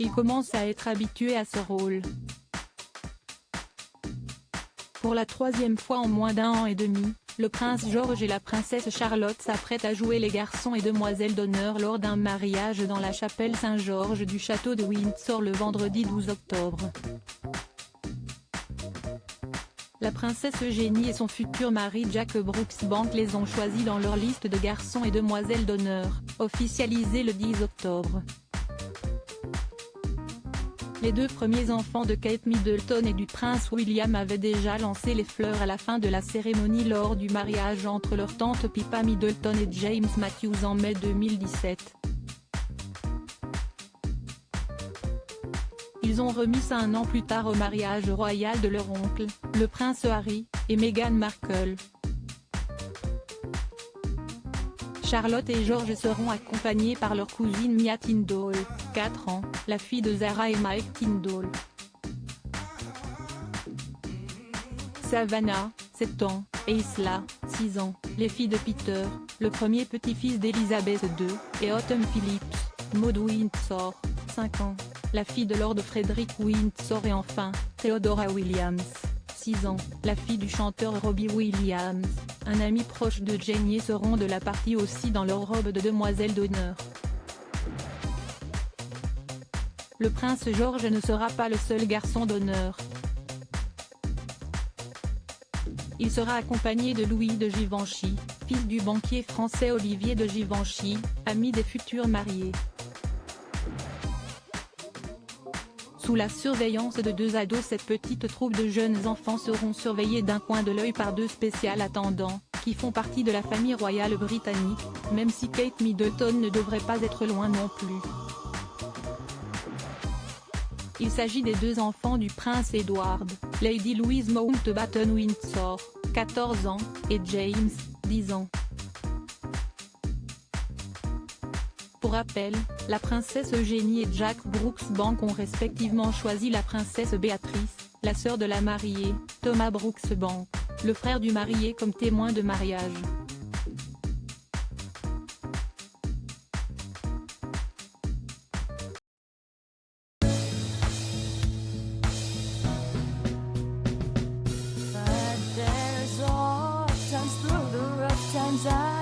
Il commence à être habitué à ce rôle. Pour la troisième fois en moins d'1 an et demi, le prince George et la princesse Charlotte s'apprêtent à jouer les garçons et demoiselles d'honneur lors d'un mariage dans la chapelle Saint-Georges du château de Windsor le vendredi 12 octobre. La princesse Eugénie et son futur mari Jack Brooksbank les ont choisis dans leur liste de garçons et demoiselles d'honneur, officialisée le 10 octobre. Les deux premiers enfants de Kate Middleton et du prince William avaient déjà lancé les fleurs à la fin de la cérémonie lors du mariage entre leur tante Pippa Middleton et James Matthews en mai 2017. Ils ont remis ça un an plus tard au mariage royal de leur oncle, le prince Harry, et Meghan Markle. Charlotte et George seront accompagnés par leur cousine Mia Tindall, 4 ans, la fille de Zara et Mike Tindall. Savannah, 7 ans, et Isla, 6 ans, les filles de Peter, le premier petit-fils d'Elizabeth II, et Autumn Phillips, Maud Windsor, 5 ans, la fille de Lord Frederick Windsor et enfin, Theodora Williams, 6 ans, la fille du chanteur Robbie Williams. Un ami proche de Janie seront de la partie aussi dans leur robe de demoiselle d'honneur. Le prince George ne sera pas le seul garçon d'honneur. Il sera accompagné de Louis de Givenchy, fils du banquier français Olivier de Givenchy, ami des futurs mariés. Sous la surveillance de deux ados, cette petite troupe de jeunes enfants seront surveillés d'un coin de l'œil par deux spécial attendants, qui font partie de la famille royale britannique, même si Kate Middleton ne devrait pas être loin non plus. Il s'agit des deux enfants du prince Edward, Lady Louise Mountbatten Windsor, 14 ans, et James, 10 ans. Pour rappel, la princesse Eugénie et Jack Brooksbank ont respectivement choisi la princesse Béatrice, la sœur de la mariée, Thomas Brooksbank, le frère du marié comme témoin de mariage. But there's all times through the rough times